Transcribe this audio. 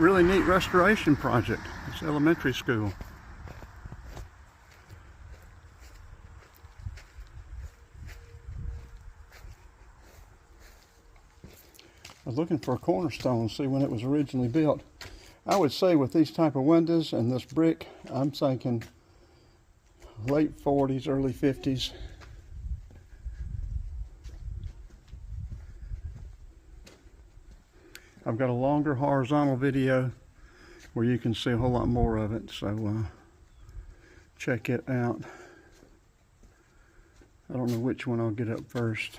really neat restoration project. It's elementary school. I was looking for a cornerstone to see when it was originally built. I would say with these type of windows and this brick, I'm thinking late 40s, early 50s. I've got a longer horizontal video where you can see a whole lot more of it, so check it out. I don't know which one I'll get up first.